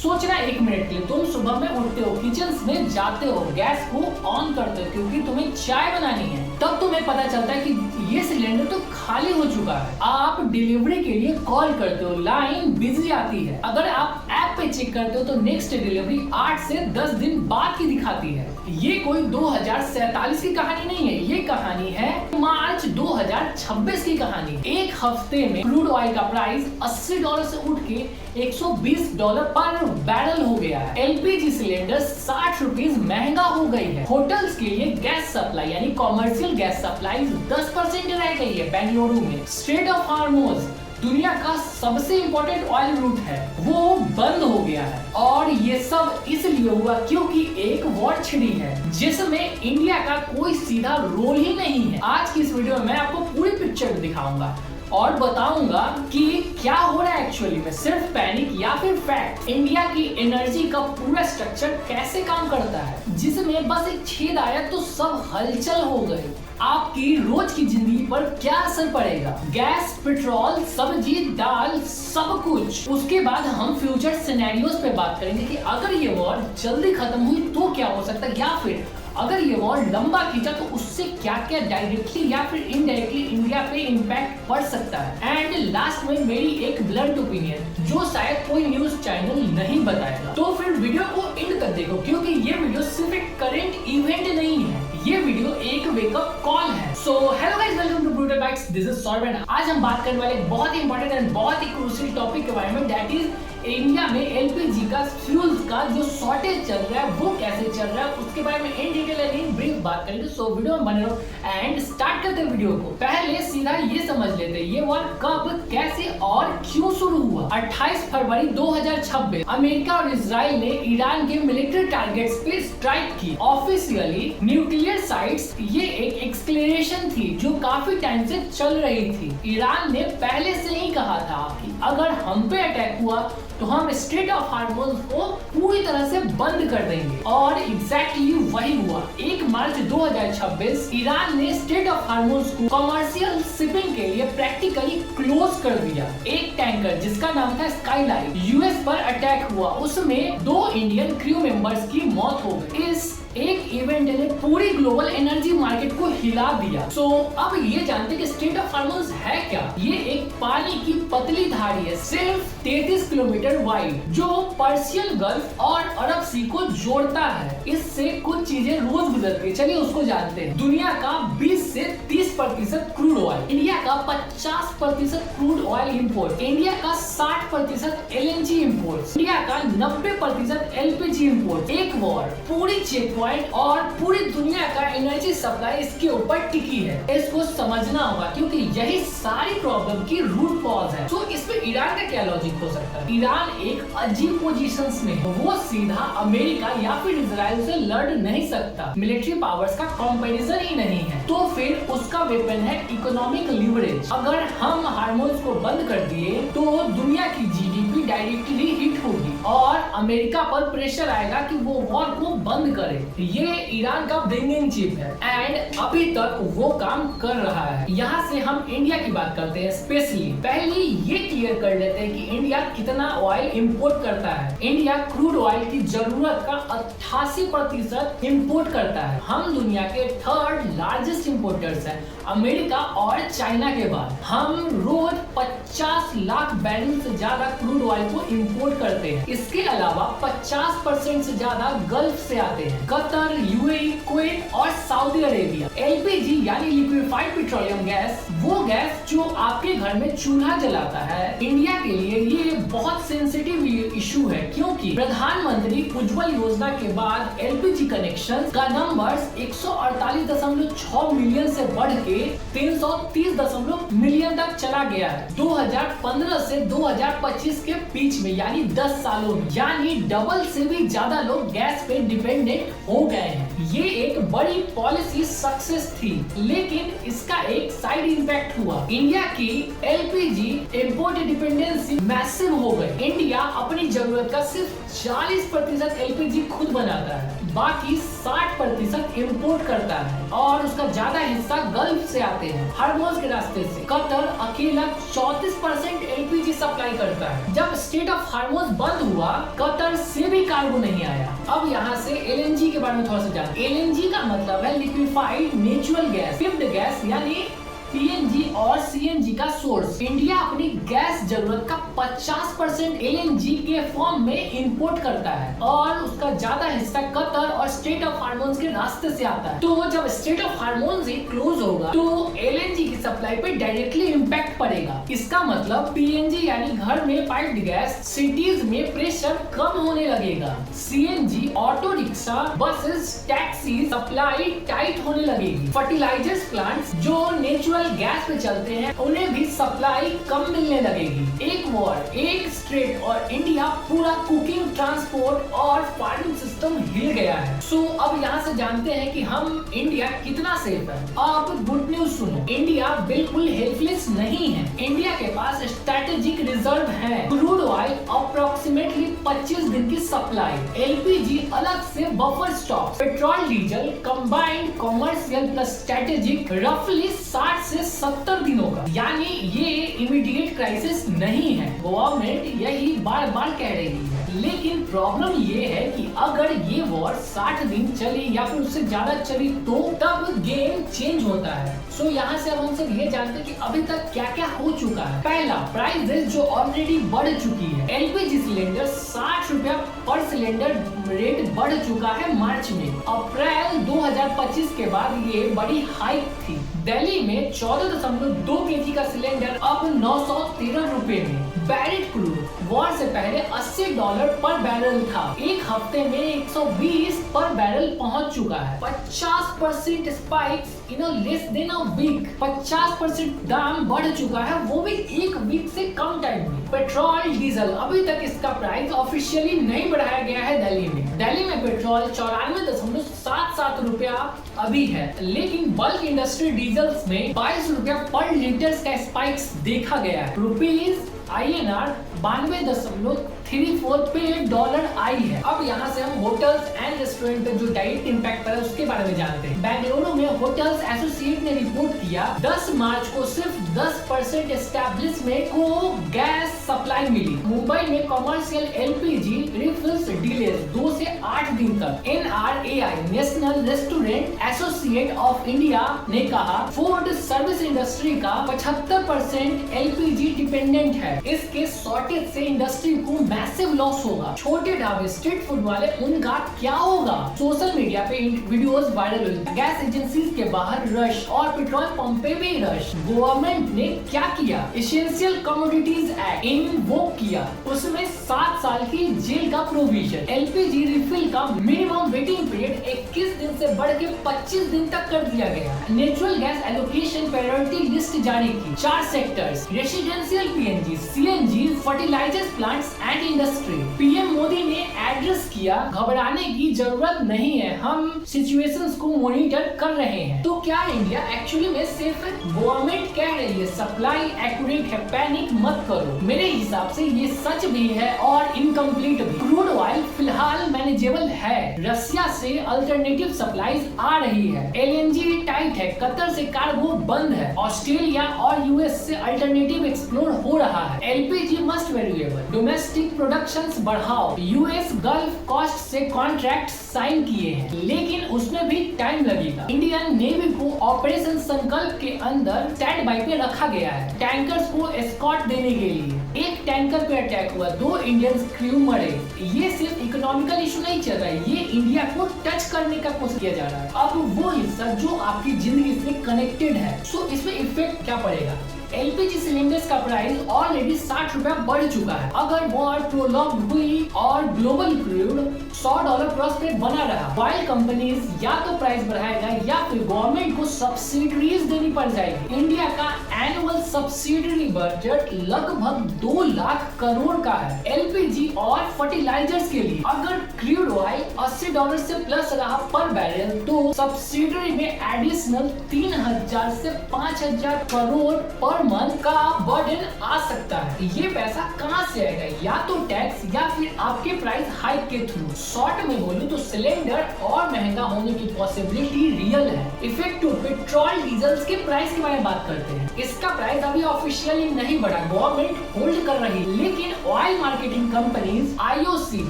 सोचना एक मिनट के लिए, तुम सुबह में उठते हो, किचन में जाते हो, गैस को ऑन करते हो क्योंकि तुम्हें चाय बनानी है, तब तुम्हें पता चलता है कि ये सिलेंडर तो खाली हो चुका है। आप डिलीवरी के लिए कॉल करते हो, लाइन बिजी आती है। अगर आप ऐप पे चेक करते हो तो नेक्स्ट डिलीवरी 8 से 10 दिन बाद की दिखाती है। ये कोई 2047 की कहानी नहीं है, ये कहानी है मार्च 2026 की कहानी। एक हफ्ते में क्रूड ऑयल का प्राइस $80 से उठ के $120 पर बैरल हो गया है। एलपीजी सिलेंडर 60 रुपीज महंगा हो गई है। होटल्स के लिए गैस सप्लाई यानी कॉमर्शियल गैस सप्लाई 10% रह गई है। बेंगलुरु में स्ट्रेट ऑफ हार्मोज, दुनिया का सबसे इम्पोर्टेंट ऑयल रूट है, वो बंद हो गया है। और ये सब इसलिए हुआ क्योंकि एक वॉर छिड़ी है जिसमें इंडिया का कोई सीधा रोल ही नहीं है। आज की इस वीडियो में मैं आपको पूरी पिक्चर दिखाऊंगा और बताऊंगा कि क्या हो रहा है एक्चुअली में, सिर्फ पैनिक या फिर फैक्ट। इंडिया की एनर्जी का पूरा स्ट्रक्चर कैसे काम करता है, जिसमें बस एक छेद आया तो सब हलचल हो गई। आपकी रोज की जिंदगी पर क्या असर पड़ेगा, गैस, पेट्रोल, सब्जी, दाल, सब कुछ। उसके बाद हम फ्यूचर सिनेरियोज पे बात करेंगे कि अगर ये वॉर जल्दी खत्म हुई तो क्या हो सकता है, या फिर अगर ये वॉर लंबा खींचा तो उससे क्या क्या डायरेक्टली या फिर इनडायरेक्टली इंडिया पे इम्पैक्ट पड़ सकता है। एंड लास्ट में मेरी एक ब्लंट ओपिनियन जो शायद कोई न्यूज चैनल नहीं बताएगा। तो फिर वीडियो को एंड तक देखो क्योंकि ये वीडियो सिर्फ एक करंट इवेंट नहीं है, ये वीडियो एक वेकअप कॉल है। So hello guys, welcome to brutal bites, this is Saurabh. आज हम बात करने वाले बहुत ही इंपॉर्टेंट एंड बहुत ही क्रूशियल टॉपिक के बारे में, दैट इज इंडिया में एलपीजी का फ्यूल्स का जो शॉर्टेज चल रहा है वो कैसे चल रहा है, उसके बारे में इन डिटेल एंड ब्रीफ बात करेंगे। सो वीडियो में बने रहो एंड स्टार्ट करते हैं वीडियो को। पहले सीधा ये समझ लेते हैं ये वॉर कब, कैसे और क्यों शुरू हुआ। 28 फरवरी 2026 अमेरिका और इजराइल ने ईरान के मिलिट्री टारगेट्स पे स्ट्राइक की। ऑफिशियली न्यूक्लियर साइट्स, ये एक एक्सक्लेरेशन थी जो काफी टाइम से चल रही थी। ईरान ने पहले से ही कहा था कि अगर हम पे अटैक हुआ तो हम स्ट्रेट ऑफ हार्मोज को पूरी तरह से बंद कर देंगे, और एग्जैक्टली वही हुआ। 1 मार्च 2026 ईरान ने स्ट्रेट ऑफ हार्मोज को कमर्शियल शिपिंग के लिए प्रैक्टिकली क्लोज कर दिया। एक टैंकर जिसका नाम था स्काईलाइट यूएस पर अटैक हुआ, उसमें 2 इंडियन क्रू मेंबर्स की मौत हो गई। इस एक इवेंट ने पूरी ग्लोबल एनर्जी मार्केट को हिला दिया। सो अब ये जानते कि स्ट्रेट ऑफ हार्मोज है क्या। ये एक पानी की पतली धारी है, सिर्फ 33 किलोमीटर वाइड, जो पर्शियन गल्फ और अरब सी को जोड़ता है। इससे कुछ चीजें रोज गुजरती है, चलिए उसको जानते हैं। दुनिया का 20 से 30% क्रूड ऑयल, इंडिया का 50% क्रूड ऑयल इंपोर्ट, इंडिया का 60% एलएनजी इंपोर्ट, इंडिया का 90% एलपीजी इंपोर्ट। एक वॉर, पूरी चेक और पूरी दुनिया का एनर्जी सप्लाई इसके ऊपर टिकी है। इसको समझना होगा क्योंकि यही सारी प्रॉब्लम की रूट कॉज है। तो इसमें ईरान का क्या लॉजिक हो सकता है। ईरान एक अजीब पोजीशंस में है, वो सीधा अमेरिका या फिर इजराइल से लड़ नहीं सकता, मिलिट्री पावर्स का कंपैरिजन ही नहीं है, तो फिर उसका वेपन है इकोनॉमिक लीवरेज। अगर हम हार्मोन्स को बंद कर दिए तो दुनिया की जीडीपी डायरेक्टली हिट होगी और अमेरिका पर प्रेशर आएगा कि वो वॉर को बंद करे। ये ईरान का ब्रिंगिंग चिप है एंड अभी तक वो काम कर रहा है। यहाँ से हम इंडिया की बात करते हैं स्पेशली। पहले ये क्लियर कर लेते हैं कि इंडिया कितना ऑयल इंपोर्ट करता है। इंडिया क्रूड ऑयल की जरूरत का 88% इंपोर्ट करता है। हम दुनिया के 3rd लार्जेस्ट इंपोर्टर्स हैं, अमेरिका और चाइना के बाद। हम रोज 50 लाख बैरल से ज्यादा क्रूड ऑयल को इंपोर्ट करते हैं। इसके अलावा 50% से ज्यादा गल्फ से आते हैं, कतर, यूएई, कुवैत और सऊदी अरेबिया। एलपीजी यानी लिक्विफाइड पेट्रोलियम गैस, वो गैस जो आपके घर में चूल्हा जलाता है, इंडिया के लिए ये बहुत सेंसिटिव इशू है क्योंकि प्रधानमंत्री उज्ज्वल योजना के बाद एलपीजी कनेक्शन का नंबर 148.6 मिलियन से बढ़ के 330 मिलियन तक चला गया है 2015 से 2025 के बीच में, यानी 10 सालों में। यानी डबल से भी ज्यादा लोग गैस पे डिपेंडेंट हो गए हैं। ये एक बड़ी पॉलिसी सक्सेस थी, लेकिन इसका एक साइड इम्पैक्ट हुआ। इंडिया की एलपीजी इंपोर्ट डिपेंडेंसी मैसिव हो गई। इंडिया अपनी जरूरत का सिर्फ 40% एलपीजी खुद बनाता है, बाकी 60% इंपोर्ट करता है और उसका ज्यादा हिस्सा गल्फ से आते हैं, हार्मोज के रास्ते से। कतर अकेला 34% एलपीजी सप्लाई करता है। जब स्ट्रेट ऑफ हार्मोज बंद हुआ, कतर से भी कार्गो नहीं आया। अब यहाँ से एलएनजी के बारे में थोड़ा सा जान। एलएनजी का मतलब है लिक्विफाइड नेचुरल गैस, पिप्ड गैस यानी पीएनजी और सीएनजी का सोर्स। इंडिया अपनी गैस जरूरत का 50% एलएनजी के फॉर्म में इंपोर्ट करता है और उसका ज्यादा हिस्सा कतर और स्ट्रेट ऑफ हार्मोन्स के रास्ते से आता है। तो जब straight of hormones he close होगा तो एलएनजी की सप्लाई पे डायरेक्टली इम्पैक्ट पड़ेगा। इसका मतलब पीएनजी यानी घर में पाइप्ड गैस, सिटीज में प्रेशर कम होने लगेगा। CNG, auto rickshaw, buses, taxi supply tight होने लगेगी। फर्टिलाइजर्स प्लांट्स जो नेचुरल गैस पे चलते हैं उन्हें भी सप्लाई कम मिलने लगेगी। एक वॉर, एक स्ट्रेट और इंडिया पूरा कुकिंग, ट्रांसपोर्ट और फार्मिंग सिस्टम हिल गया है। सो अब यहाँ से जानते हैं कि हम इंडिया कितना सेफ है। अब गुड न्यूज सुनो, इंडिया बिल्कुल हेल्पलेस नहीं है। इंडिया के पास स्ट्रेटेजिक रिजर्व है। क्रूड ऑयल अप्रोक्सीमेटली 25 दिन की सप्लाई, एलपीजी अलग से buffer stock, petrol diesel combined commercial plus strategic रफली 60 से 70 दिनों का, यानी ये इमीडिएट क्राइसिस नहीं है। गवर्नमेंट यही बार बार कह रही है। लेकिन प्रॉब्लम ये है कि अगर ये वॉर 60 दिन चली या फिर उससे ज्यादा चली तो तब गेम चेंज होता है। सो यहाँ से अब हम सब ये जानते हैं कि अभी तक क्या क्या हो चुका है। पहला, प्राइसेस जो ऑलरेडी बढ़ चुकी है। एलपीजी सिलेंडर 60 रुपया पर सिलेंडर रेट बढ़ चुका है मार्च में। अप्रैल 2025 के बाद ये बड़ी हाइक थी। दिल्ली में 14.2 केजी का सिलेंडर अब 913 रुपए में। बैरेट क्रूड वॉर से पहले $80 पर बैरल था, एक हफ्ते में 120 पर बैरल पहुंच चुका है। 50% spike in less than a week. 50% दाम बढ़ चुका है, वो भी एक वीक से कम टाइम में। पेट्रोल डीजल अभी तक इसका प्राइस ऑफिशियली नहीं बढ़ाया गया है। दिल्ली में पेट्रोल 94.77 रुपया अभी है, लेकिन बल्क इंडस्ट्री डीजल्स में 22 रुपया पर लीटर का स्पाइक्स देखा गया है। रुपीज INR 92.34 पे डॉलर आई है। अब यहाँ से हम होटल्स एंड रेस्टोरेंट पे जो डायरेक्ट इम्पैक्ट पड़ा है उसके बारे में जानते हैं। बेंगलुरु में होटल्स एसोसिएट ने रिपोर्ट किया 10 मार्च को सिर्फ 10% एस्टैब्लिशमेंट को गैस सप्लाई मिली। मुंबई में कमर्शियल एलपीजी रिफिल्स डिलेज 2 से 8 दिन तक। NRAI national restaurant associate of India ने कहा फूड सर्विस इंडस्ट्री का 75% एलपीजी डिपेंडेंट है। इसके शॉर्टेज से इंडस्ट्री को मैसिव लॉस होगा। छोटे ढाबे, स्ट्रीट फूड वाले, उनका क्या होगा? सोशल मीडिया पे वीडियोस वायरल हुई। गैस एजेंसीज के बाहर रश और पेट्रोल पंप पे भी रश। गवर्नमेंट ने क्या किया? एसेंशियल कमोडिटीज एक्ट इन्वोक किया, उसमें 7 साल की जेल का प्रोविजन। एलपीजी रिफिल का मिनिमम वेटिंग पीरियड 21 दिन से बढ़ के 25 दिन तक कर दिया गया। Natural gas allocation priority list जारी की। 4 sectors, residential PNG, CNG, fertilizers plants and industry. PM Modi ने एड्रेस किया घबराने की जरूरत नहीं है, हम सिचुएशंस को मॉनिटर कर रहे हैं। तो क्या इंडिया एक्चुअली में सेफ है? गवर्नमेंट कह रही है सप्लाई एक्यूरेट है, पैनिक मत करो। मेरे हिसाब से ये सच भी है और इनकम्प्लीट भी। क्रूड ऑयल फिलहाल मैनेजेबल है, रसिया से अल्टरनेटिव सप्लाईज आ रही है। एलएनजी टाइट है, कतर से कार्गो बंद है, ऑस्ट्रेलिया और यूएस से अल्टरनेटिव एक्सप्लोर हो रहा है। LPG must variable, domestic productions बढ़ाओ। यूएस गल्फ कोस्ट से कॉन्ट्रैक्ट साइन किए हैं, लेकिन उसमें भी टाइम लगेगा। इंडियन नेवी को ऑपरेशन संकल्प के अंदर स्टैंड बाई पे रखा गया है, टैंकर्स को एस्कॉर्ट देने के लिए। एक टैंकर पे अटैक हुआ, 2 इंडियन क्रू मरे। ये सिर्फ इकोनॉमिकल इशू नहीं चल रहा है, ये इंडिया को टच करने का कोशिश किया जा रहा है। अब वो हिस्सा जो आपकी जिंदगी से कनेक्टेड है, सो इसमें इफेक्ट क्या पड़ेगा? एलपीजी सिलेंडर्स का प्राइस ऑलरेडी 60 रुपया बढ़ चुका है। अगर वॉर प्रोलॉन्ग हुई और ग्लोबल क्रूड $100 प्लस पे बना रहा, ऑयल कंपनीज या तो प्राइस बढ़ाएगा या फिर गवर्नमेंट को सब्सिडीज देनी पड़ जाएगी। इंडिया का एनुअल सब्सिडरी बजट लगभग 2 लाख करोड़ का है एलपीजी और फर्टिलाइजर्स के लिए। अगर क्रूड ऑयल $80 से प्लस रहा पर बैरल तो सब्सिडरी में एडिशनल 3000 से 5000 करोड़ पर मंथ का बर्डन आ सकता है। ये पैसा कहां से आएगा? या तो टैक्स या फिर आपके प्राइस हाइक के थ्रू। शॉर्ट में बोलूं तो सिलेंडर और महंगा होने की पॉसिबिलिटी रियल है। इफेक्टिव पेट्रोल डीजल के प्राइस के बारे में बात करते हैं। इसका प्राइस अभी ऑफिशियली नहीं बढ़ा, गवर्नमेंट होल्ड कर रही है, लेकिन oil marketing companies IOC,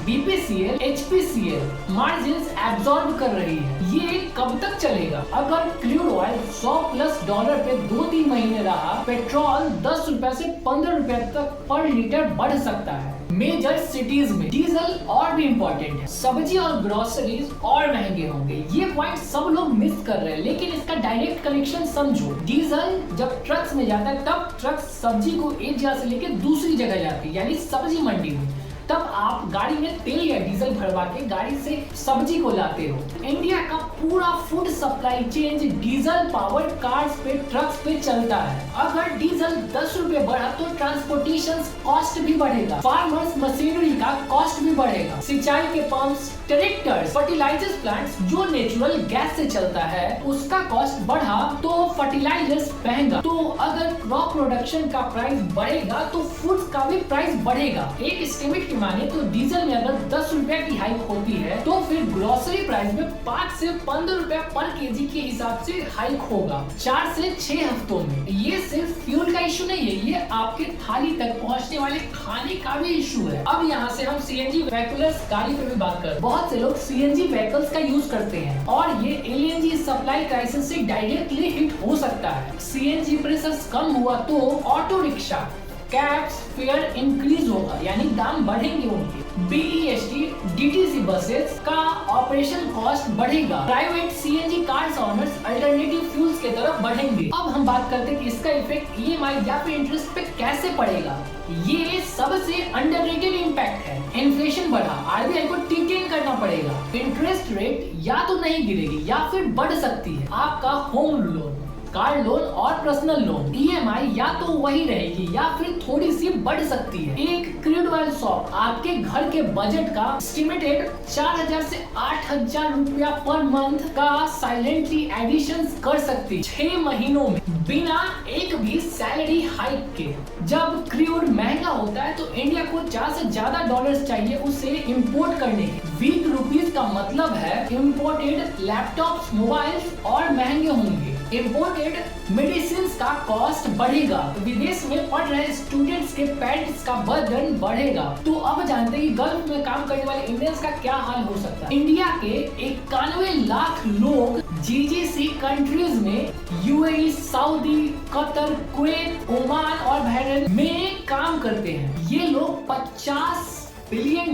BPCL, HPCL margin absorb कर रही है। ये कब तक चलेगा? अगर क्रूड ऑयल $100+ पे 2-3 महीने रहा, पेट्रोल 10 रुपए से 15 रुपए तक पर लीटर बढ़ सकता है। मेजर सिटीज में डीजल और भी इम्पोर्टेंट है, सब्जी और ग्रोसरीज और महंगे होंगे। ये पॉइंट सब लोग मिस कर रहे हैं, लेकिन इसका डायरेक्ट कनेक्शन समझो। डीजल जब ट्रक्स में जाता है तब ट्रक सब्जी को एक जगह से लेकर दूसरी जगह जाती है, यानी सब्जी मंडी में। तब आप गाड़ी में तेल या डीजल भरवा के गाड़ी से सब्जी को लाते हो। इंडिया का पूरा food supply chain diesel powered cars पे, ट्रक्स पे चलता है। अगर डीजल 10 रुपए बढ़ा तो ट्रांसपोर्टेशन कॉस्ट भी बढ़ेगा, फार्मर्स मशीनरी का कॉस्ट भी बढ़ेगा, सिंचाई के पंप्स, ट्रैक्टर्स, फर्टिलाइजर्स प्लांट्स जो नेचुरल गैस से चलता है उसका कॉस्ट बढ़ा तो फर्टिलाइजर्स महंगा। तो अगर क्रॉप प्रोडक्शन का प्राइस बढ़ेगा तो फूड का भी प्राइस बढ़ेगा। एक एस्टिमेट की माने तो डीजल में अगर 10 रुपए की हाइक होती है तो फिर ग्रोसरी प्राइस में 5 से 15 रुपए पर केजी के हिसाब से हाइक होगा 4 से 6 हफ्तों में। ये सिर्फ फ्यूल का इशू नहीं है, ये आपके थाली तक पहुंचने वाले खाने का भी इशू है। अब यहाँ से हम CNG व्हीकल्स गाड़ी पे भी बात करते हैं। बहुत से लोग CNG व्हीकल्स का यूज करते हैं और ये LNG सप्लाई क्राइसिस से डायरेक्टली हिट हो सकता है। CNG प्राइसेस कम हुआ तो auto rickshaw, cabs fair increase होगा, यानी दाम बढ़ेंगे उनके। BEST DTC बसेस का ऑपरेशन कॉस्ट बढ़ेगा। Private CNG cars owners alternative fuels के तरफ बढ़ेंगे। अब हम बात करते हैं कि इसका इफेक्ट EMI या फिर इंटरेस्ट पे कैसे पड़ेगा। ये सबसे अंडररेटेड इम्पैक्ट है। इन्फ्लेशन बढ़ा, RBI को टिकेन करना पड़ेगा। इंटरेस्ट रेट या तो नहीं गिरेगी या फिर बढ़ सकती है। आपका होम लोन, कार लोन और पर्सनल लोन EMI या तो वही रहेगी या फिर थोड़ी सी बढ़ सकती है। एक क्रूड ऑयल शॉप आपके घर के बजट का एस्टिमेटेड 4000 से 8000 रुपया पर मंथ का साइलेंटली एडिशन कर सकती है 6 महीनों में बिना एक भी सैलरी हाइक के। जब क्रूड महंगा होता है तो इंडिया को 4 से ज्यादा डॉलर्स चाहिए उसे इंपोर्ट करने के। वीक रुपीज का मतलब है इंपोर्टेड लैपटॉप्स, मोबाइल्स और महंगे होंगे। इम्पोर्टेड मेडिसिन का कॉस्ट बढ़ेगा। विदेश में पढ़ रहे स्टूडेंट्स के पेरेंट्स का बर्डन बढ़ेगा। तो अब जानते हैं कि गल्फ में काम करने वाले इंडियंस का क्या हाल हो सकता है। इंडिया के 91 लाख लोग GCC कंट्रीज में UAE, Saudi, Qatar, Kuwait, Oman और बहरीन में काम करते हैं। ये लोग $50 बिलियन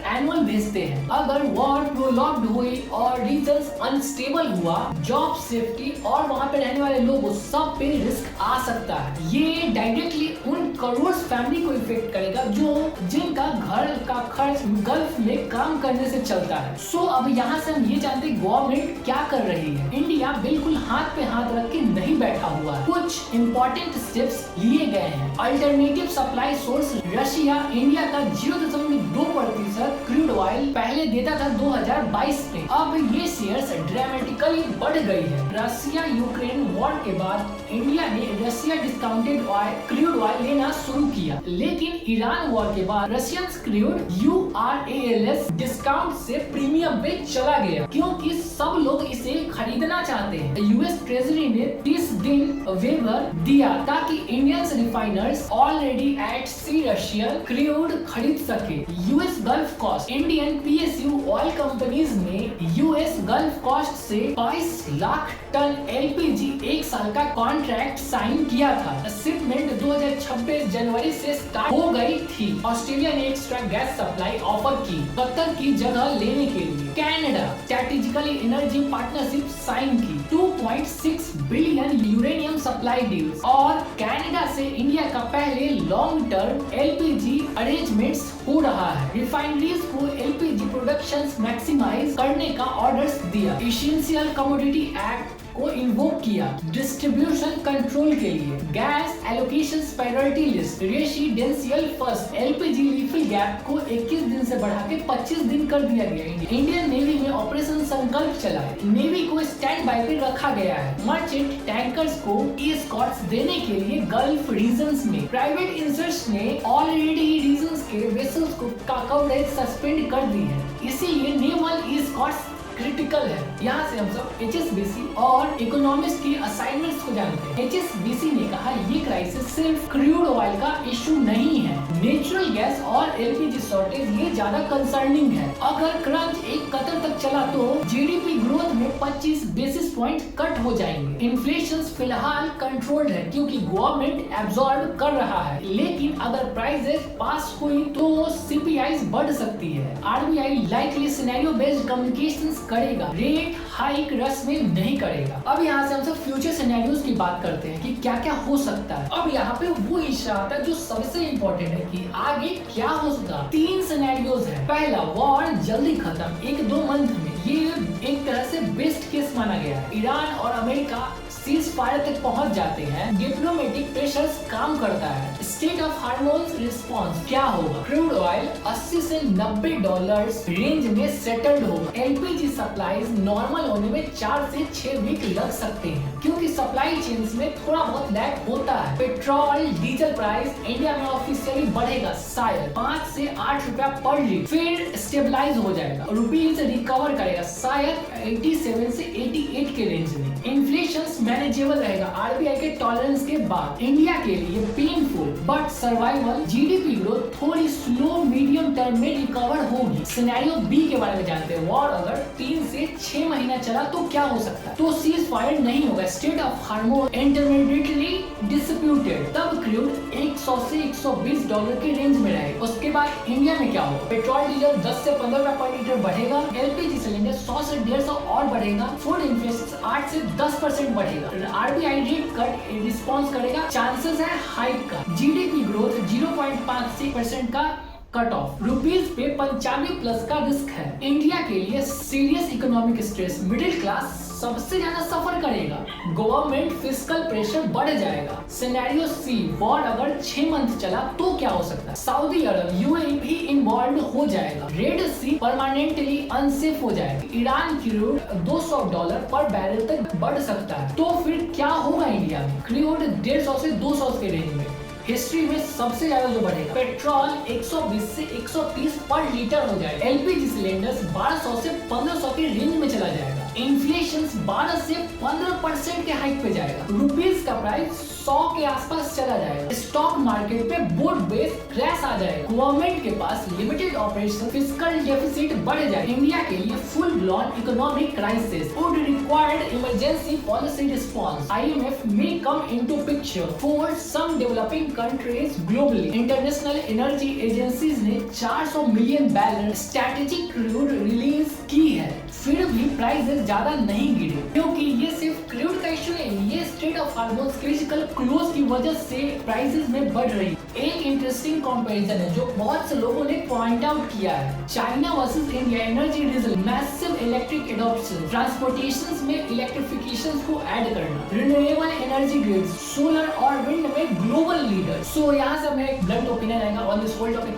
एनुअल भेजते हैं। अगर वॉर प्रोलॉन्ग्ड हुई और रीजन्स अनस्टेबल हुआ, जॉब सेफ्टी और वहाँ पे रहने वाले लोगों सब पे रिस्क आ सकता है। ये डायरेक्टली उन करोड़ फैमिली को इफेक्ट करेगा जिनका घर का खर्च गल्फ में काम करने से चलता है। सो अब यहाँ से हम ये जानते हैं गवर्नमेंट क्या कर रही है। इंडिया बिल्कुल हाथ पे हाथ रख के नहीं बैठा हुआ है, कुछ इंपॉर्टेंट स्टेप्स लिए गए हैं। Alternative supply source Russia India का 0.2% क्रूड ऑयल पहले देता था 2022 में। अब ये शेयर्स ड्रामेटिकली बढ़ गई है। रशिया यूक्रेन वॉर के बाद इंडिया ने रशिया डिस्काउंटेड क्रूड ऑयल लेना शुरू किया, लेकिन ईरान वॉर के बाद रशियन क्रूड URALS डिस्काउंट से प्रीमियम पे चला गया, क्योंकि सब लोग इसे खरीदना चाहते हैं। US ट्रेजरी ने 30 दिन वेवर दिया ताकि Indian refiners already at sea Russian crude खरीद सके। US gulf coast Indian PSU oil companies ने US गल्फ कोस्ट से 22 लाख टन LPG एक साल का कॉन्ट्रैक्ट साइन किया था। शिपमेंट 2026 जनवरी से स्टार्ट हो गई थी। ऑस्ट्रेलिया ने एक्स्ट्रा गैस सप्लाई ऑफर की कतर की जगह लेने के लिए। Canada strategically energy partnership sign की 2.6 बिलियन यूरेनियम सप्लाई डील्स। और कनाडा से इंडिया का पहले लॉन्ग टर्म LPG अरेंजमेंट्स हो रहा है। रिफाइनरीज को LPG प्रोडक्शन मैक्सिमाइज करने का ऑर्डर्स दिया। एसेंशियल कमोडिटी एक्ट को इन्वोक किया डिस्ट्रीब्यूशन कंट्रोल के लिए। Gas allocation priority list residential first LPG refill gap को 21 दिन से बढ़ा के 25 दिन कर दिया गया। इंडियन नेवी में ऑपरेशन संकल्प चला है। नेवी को स्टैंड बाय पे रखा गया है। मर्चेंट टैंकर्स को एस्कॉर्ट्स देने के लिए गल्फ रीजन्स में। प्राइवेट इंस्टीट्यूट्स ने ऑलरेडी रीजन्स के वेसल्स को का कवरेज सस्पेंड कर दी है, इसीलिए थॉट्स क्रिटिकल है। यहाँ से हम सब HSBC और इकोनॉमिस्ट की असाइनमेंट्स को जानते हैं। HSBC ने कहा ये क्राइसिस सिर्फ क्रूड ऑयल का इशू नहीं है, नेचुरल गैस और LPG शॉर्टेज ये ज्यादा कंसर्निंग है। अगर क्रंच एक कतर तक चला तो GDP ग्रोथ में 25 बेसिस पॉइंट कट हो जाएंगे। इन्फ्लेशन फिलहाल कंट्रोल्ड है क्योंकि गवर्नमेंट एब्जॉर्ब कर रहा है, लेकिन अगर प्राइसेस पास हुई तो CPI बढ़ सकती है। RBI likely scenario based communications करेगा, रेट हाइक रस में नहीं करेगा। अब यहाँ से हम सब फ्यूचर सिनेरियोज की बात करते हैं कि क्या क्या हो सकता है। अब यहाँ पे वो इशू आता है जो सबसे इम्पोर्टेंट है कि आगे क्या हो सकता है। 3 सिनेरियोज है। पहला, वॉर जल्दी खत्म 1-2 मंथ में, ये एक तरह से बेस्ट केस माना गया है। ईरान और अमेरिका सीज फायर तक पहुंच जाते हैं, डिप्लोमेटिक प्रेशर्स काम करता है। स्टेट ऑफ हार्मोन्स रिस्पांस क्या होगा? क्रूड ऑयल 80 से $90 रेंज में सेटल्ड होगा। LPG सप्लाईज नॉर्मल होने में 4 से 6 वीक लग सकते हैं क्योंकि सप्लाई चेन्स में थोड़ा बहुत लैग होता है। पेट्रोल डीजल प्राइस इंडिया में ऑफिशियली बढ़ेगा शायद 5 से 8 रुपया पर लीटर, फिर स्टेबलाइज हो जाएगा। रुपीज रिकवर करेगा शायद 87 से 88 के रेंज में। इन्फ्लेशन मैनेजेबल रहेगा RBI के टॉलरेंस के बाद। इंडिया के लिए painful but survival. GDP growth थोड़ी स्लो मीडियम टर्म में रिकवर होगी। सिनेरियो B के बारे में जानते हैं। वॉर अगर 3 से 6 महीना चला तो क्या हो सकता है? तो सीज फायर नहीं होगा, state of hormone intermediately disputed, तब क्रूड 100 से $120 के रेंज में रहेगा। उसके बाद इंडिया में क्या होगा? पेट्रोल डीजल 10 से 15 रुपया पर लीटर बढ़ेगा। LPG सिलेंडर 100 से 150 और बढ़ेगा। फूड इन्फ्लेशन 8 से 10% बढ़ेगा। RBI रेट कट रिस्पॉन्स करेगा, चांसेस है हाइक का। GDP ग्रोथ 0.5% का कट ऑफ। रुपीज पे 95+ का रिस्क है। इंडिया के लिए serious economic stress, middle class सबसे ज्यादा सफर करेगा। गवर्नमेंट फिस्कल प्रेशर बढ़ जाएगा। सिनेरियो C, वॉर अगर 6 मंथ चला तो क्या हो सकता है? सऊदी अरब UAE भी इन्वॉल्व हो जाएगा। रेड सी परमानेंटली अनसेफ हो जाएगा। ईरान क्रूड $200 पर बैरल तक बढ़ सकता है। तो फिर क्या होगा इंडिया में? क्रूड 150 से 200 के रेंज में हिस्ट्री में सबसे ज्यादा जो बढ़ेगा। पेट्रोल 120 से 130 पर लीटर हो जाएगा। LPG सिलेंडर्स 1200 से 1500 के रेंज में चला जाएगा। इन्फ्लेशन 12 से 15% के हाइक पे जाएगा। रुपीज का प्राइस 100 के आसपास चला जाएगा। स्टॉक मार्केट पे बोर्ड बेस क्रैश आ जाएगा। गवर्नमेंट के पास लिमिटेड ऑपरेशन, फिस्कल डेफिसिट बढ़ जाएगा। इंडिया के लिए full ब्लॉन economic crisis would required emergency policy response. IMF may come into picture for some developing countries globally. International energy agencies ने 400 million barrel strategic crude release की है, फिर भी prices ज्यादा नहीं गिरे क्योंकि ये सिर्फ क्रूड का इशू नहीं, ये state of hormones critical close की वजह से प्राइसेस में बढ़ रही। एक इंटरेस्टिंग कंपैरिजन है जो बहुत से लोगों ने पॉइंट आउट किया है। China versus India energy result, massive electric adoption, transportation में इलेक्ट्रिफिकेशन को ऐड करना, रिन्यूएबल एनर्जी ग्रिड, सोलर और विंड में ग्लोबल लीडर। सो यहाँ से हमें एक ब्लंट ओपिनियन आएगा ऑन दिस होल टॉपिक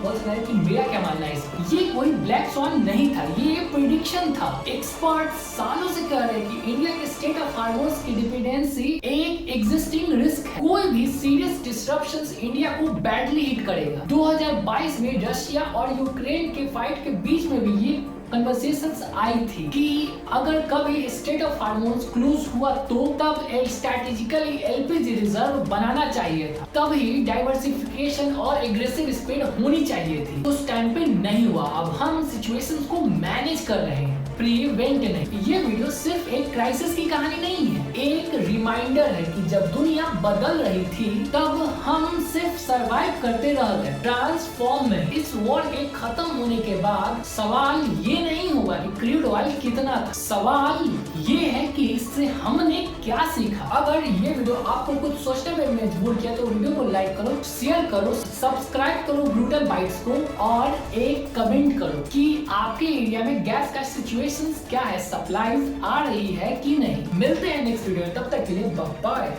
कि मेरा क्या मानना है इसमें। ये कोई ब्लैक स्वॉन नहीं था, ये प्रेडिक्शन था। एक्सपर्ट सालों से कह रहे हैं कि इंडिया के स्टेट ऑफ हार्मोन्स की डिपेंडेंसी एक एग्जिस्टिंग रिस्क है। कोई भी सीरियस डिस्ट्रप्शंस इंडिया को बैडली हिट करेगा। 2022 में रशिया और यूक्रेन के फाइट के बीच में भी ये कन्वर्सेशंस आई थी कि अगर कभी स्टेट ऑफ हार्मोन्स क्लोज हुआ तो तब एक स्ट्रेटेजिकली LPG रिजर्व बनाना चाहिए था, तभी डाइवर्सिफिकेशन और एग्रेसिव स्पीड होनी चाहिए थी। उस टाइम पे नहीं हुआ। अब हम सिचुएशंस को मैनेज कर रहे हैं, प्रिवेंट नहीं। ये वीडियो सिर्फ एक क्राइसिस की कहानी नहीं है, एक रिमाइंडर है कि जब दुनिया बदल रही थी तब हम सिर्फ सरवाइव करते रह गए, ट्रांसफॉर्म में। इस वॉर के खत्म होने के बाद सवाल ये नहीं होगा कि क्रूड ऑयल कितना था, सवाल ये है कि इससे हमने क्या सीखा। अगर ये वीडियो आपको कुछ सोचने में मजबूर किया तो वीडियो को लाइक करो, शेयर करो, सब्सक्राइब करो ब्रूटल बाइट्स को और एक कमेंट करो कि आपके एरिया में गैस का सिचुएशन क्या है, सप्लाईज आ रही है कि नहीं। मिलते हैं नेक्स्ट वीडियो, तब तक के लिए बाय।